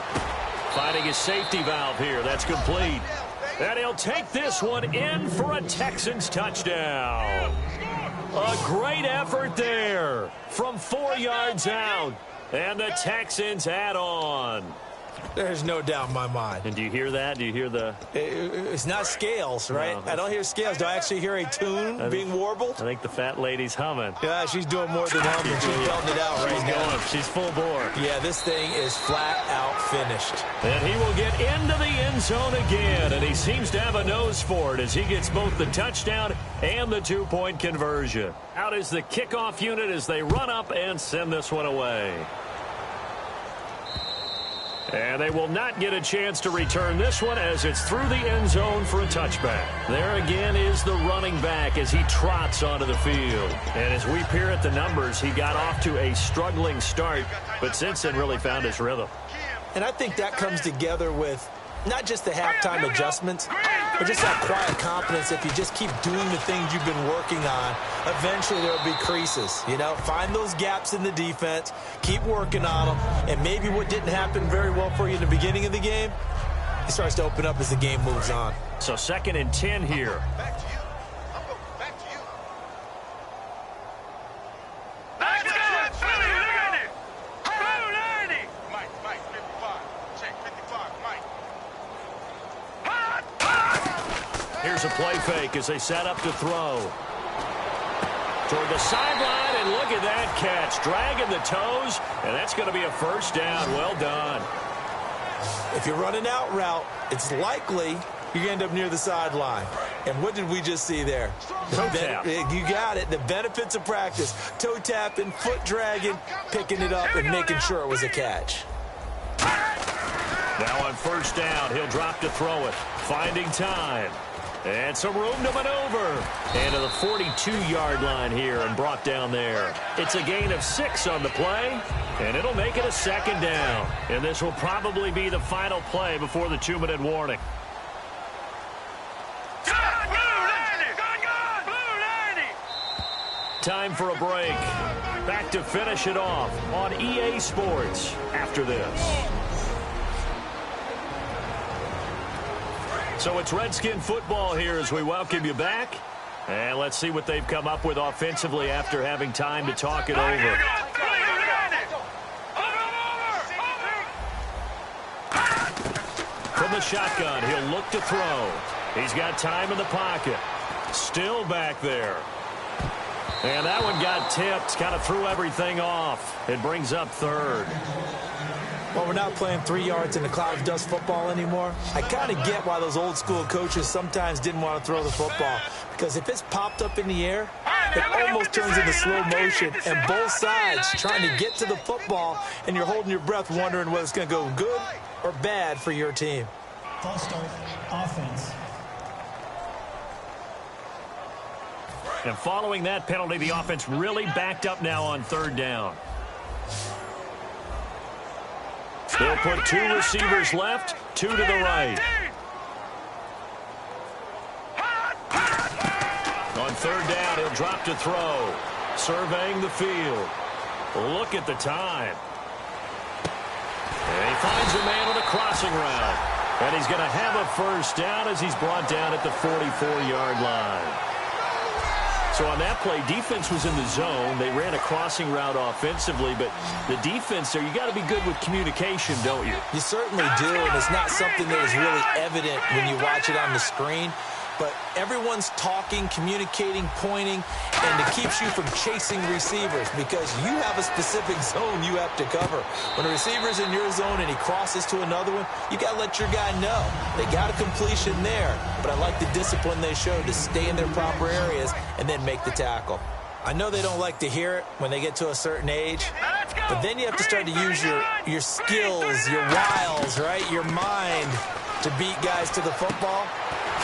Finding his safety valve here. That's complete. And he'll take this one in for a Texans touchdown. A great effort there from 4 yards out. And the Texans add on. There's no doubt in my mind. And do you hear that? Do you hear the... It's not scales, right? No, I don't hear scales. Do I actually hear a tune being warbled? I think the fat lady's humming. Yeah, she's doing more than humming. She's belting it out right now. Going. She's full bore. Yeah, this thing is flat out finished. And he will get into the end zone again. And he seems to have a nose for it as he gets both the touchdown and the 2-point conversion. Out is the kickoff unit as they run up and send this one away. And they will not get a chance to return this one as it's through the end zone for a touchback. There again is the running back as he trots onto the field. And as we peer at the numbers, he got off to a struggling start, but since then really found his rhythm. And I think that comes together with not just the halftime adjustments, but just that quiet confidence. If you just keep doing the things you've been working on, eventually there will be creases. You know, find those gaps in the defense, keep working on them, and maybe what didn't happen very well for you in the beginning of the game, it starts to open up as the game moves on. So 2nd and 10 here. Back to you. I'm going back to you. Back to you. Mike, 55. Check 55, Mike. Here's a play fake as they set up to throw. Toward the sideline, and look at that catch. Dragging the toes, and that's going to be a 1st down. Well done. If you're running out route, it's likely you end up near the sideline. And what did we just see there? Toe tap. You got it. The benefits of practice. Toe tapping, foot dragging, picking it up, and making sure it was a catch. Now on first down, he'll drop to throw it. Finding time. And some room to maneuver. And to the 42-yard line here and brought down there. It's a gain of 6 on the play, and it'll make it a second down. And this will probably be the final play before the 2-minute warning. Time for a break. Back to finish it off on EA Sports after this. So it's Redskin football here as we welcome you back. And let's see what they've come up with offensively after having time to talk it over. From the shotgun, he'll look to throw. He's got time in the pocket. Still back there. And that one got tipped, kind of threw everything off. It brings up third. Well, we're not playing 3 yards in a cloud of dust football anymore. I kind of get why those old school coaches sometimes didn't want to throw the football. Because if it's popped up in the air, it almost turns into slow motion. And both sides trying to get to the football, and you're holding your breath wondering whether it's going to go good or bad for your team. False start, offense. And following that penalty, the offense really backed up now on third down. They'll put 2 receivers left, 2 to the right. On third down, he'll drop to throw. Surveying the field. Look at the time. And he finds a man on a crossing route. And he's going to have a first down as he's brought down at the 44-yard line. So on that play, defense was in the zone. They ran a crossing route offensively, but the defense there, you got to be good with communication, don't you? You certainly do, and it's not something that is really evident when you watch it on the screen. But everyone's talking, communicating, pointing, and it keeps you from chasing receivers because you have a specific zone you have to cover. When a receiver's in your zone and he crosses to another one, you got to let your guy know. They got a completion there, but I like the discipline they showed to stay in their proper areas and then make the tackle. I know they don't like to hear it when they get to a certain age, but then you have to start to use your skills, your wiles, right, your mind to beat guys to the football.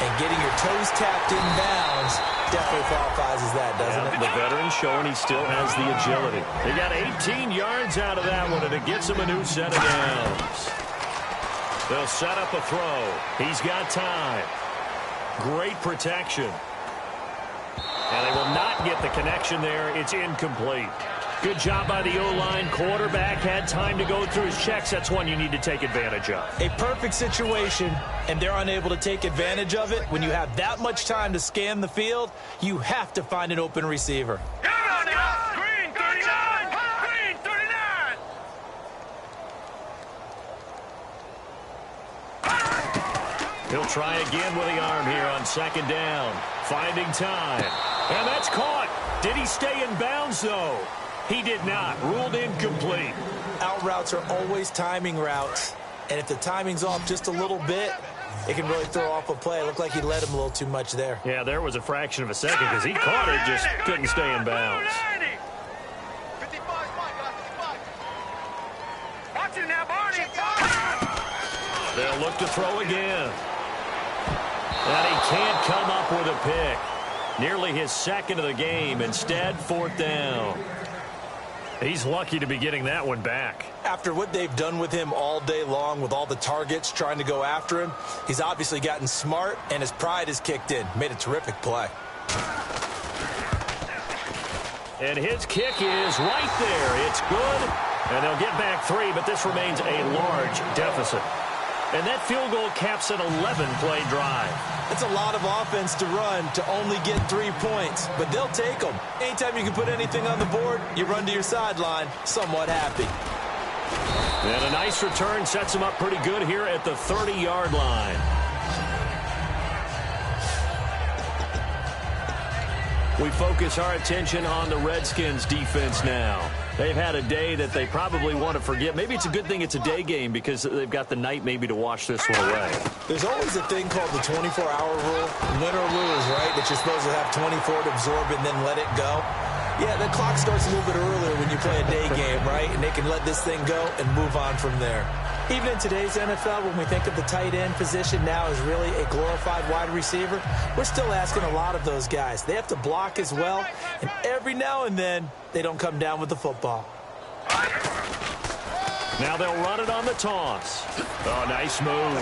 And getting your toes tapped in bounds definitely qualifies as that, doesn't it? The veteran showing he still has the agility. They got 18 yards out of that one, and it gets him a new set of downs. They'll set up a throw. He's got time. Great protection. And they will not get the connection there. It's incomplete. Good job by the O-line. Quarterback had time to go through his checks. That's one you need to take advantage of. A perfect situation, and they're unable to take advantage of it. When you have that much time to scan the field, you have to find an open receiver. Green 39! Green 39! He'll try again with the arm here on second down. Finding time. And that's caught. Did he stay in bounds, though? He did not. Ruled incomplete. Out routes are always timing routes. And if the timing's off just a little bit, it can really throw off a play. It looked like he led him a little too much there. Yeah, there was a fraction of a second because he caught it, just couldn't stay in bounds. Watch it now, Barney. They'll look to throw again. And he can't come up with a pick. Nearly his second of the game. Instead, fourth down. He's lucky to be getting that one back. After what they've done with him all day long with all the targets trying to go after him, he's obviously gotten smart, and his pride has kicked in. Made a terrific play. And his kick is right there. It's good. And they'll get back 3, but this remains a large deficit. And that field goal caps an 11-play drive. It's a lot of offense to run to only get 3 points, but they'll take them. Anytime you can put anything on the board, you run to your sideline somewhat happy. And a nice return sets them up pretty good here at the 30-yard line. We focus our attention on the Redskins defense now. They've had a day that they probably want to forget. Maybe it's a good thing it's a day game because they've got the night maybe to wash this one away. There's always a thing called the 24-hour rule, win or lose, right? That you're supposed to have 24 to absorb and then let it go. Yeah, the clock starts a little bit earlier when you play a day game, right? And they can let this thing go and move on from there. Even in today's NFL, when we think of the tight end position now as really a glorified wide receiver, we're still asking a lot of those guys. They have to block as well, and every now and then, they don't come down with the football. Now they'll run it on the toss. Oh, nice move.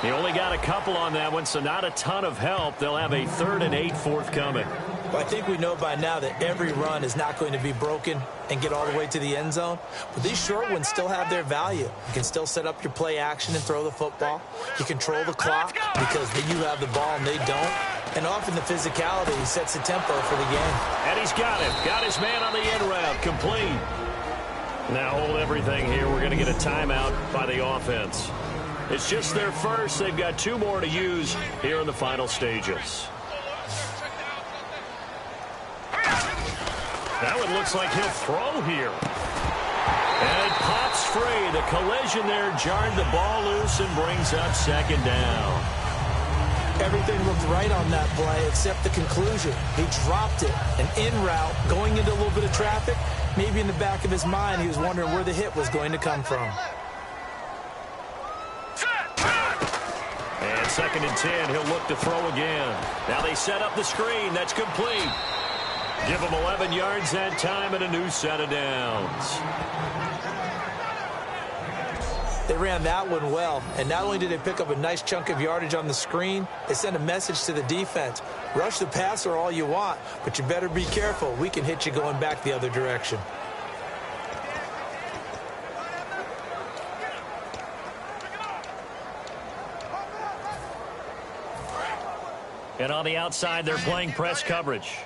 He only got a couple on that one, so not a ton of help. They'll have a 3rd and 8 forthcoming. Well, I think we know by now that every run is not going to be broken and get all the way to the end zone. But these short ones still have their value. You can still set up your play action and throw the football. You control the clock because you have the ball and they don't. And often the physicality sets the tempo for the game. And he's got him. Got his man on the end route. Complete. Now hold everything here. We're going to get a timeout by the offense. It's just their first. They've got 2 more to use here in the final stages. Now it looks like he'll throw here. And it pops free. The collision there jarred the ball loose and brings up 2nd down. Everything looked right on that play except the conclusion. He dropped it. An in route going into a little bit of traffic. Maybe in the back of his mind he was wondering where the hit was going to come from. And 2nd and 10. He'll look to throw again. Now they set up the screen. That's complete. Give him 11 yards that time and a new set of downs. They ran that one well, and not only did they pick up a nice chunk of yardage on the screen, they sent a message to the defense. Rush the passer all you want, but you better be careful. We can hit you going back the other direction. And on the outside, they're playing press coverage.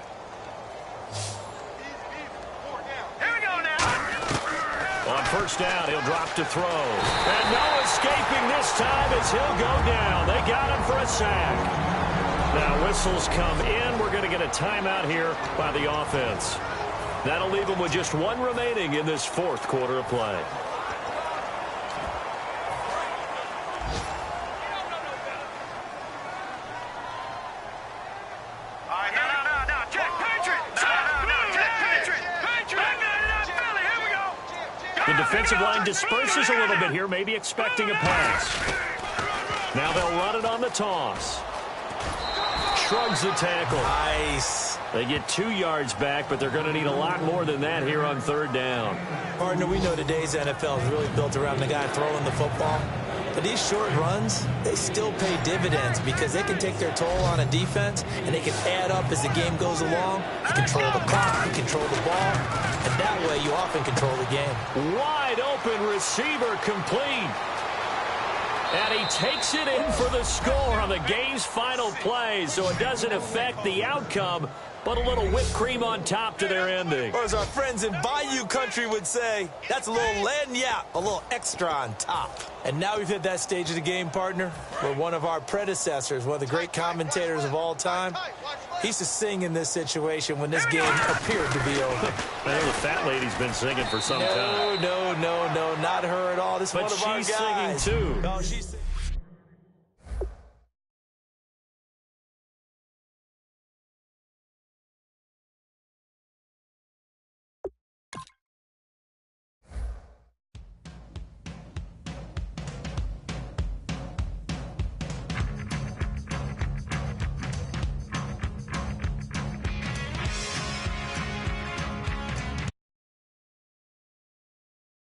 On 1st down, he'll drop to throw. And no escaping this time as he'll go down. They got him for a sack. Now whistles come in. We're going to get a timeout here by the offense. That'll leave them with just 1 remaining in this 4th quarter of play. The defensive line disperses a little bit here, maybe expecting a pass. Now they'll run it on the toss. Shrugs the tackle. Nice. They get 2 yards back, but they're going to need a lot more than that here on 3rd down. Partner, we know today's NFL is really built around the guy throwing the football. But these short runs, they still pay dividends because they can take their toll on a defense and they can add up as the game goes along. You control the clock, you control the ball, and that way you often control the game. Wide open receiver complete. And he takes it in for the score on the game's final play, so it doesn't affect the outcome, but a little whipped cream on top to their ending. Or as our friends in Bayou Country would say, that's a little lagniappe, a little extra on top. And now we've hit that stage of the game, partner, where one of our predecessors, one of the great commentators of all time, he used to sing in this situation when this game appeared to be over. I know the fat lady's been singing for some time. No, not her at all. This is one of our guys. But she's singing too. No, she's singing.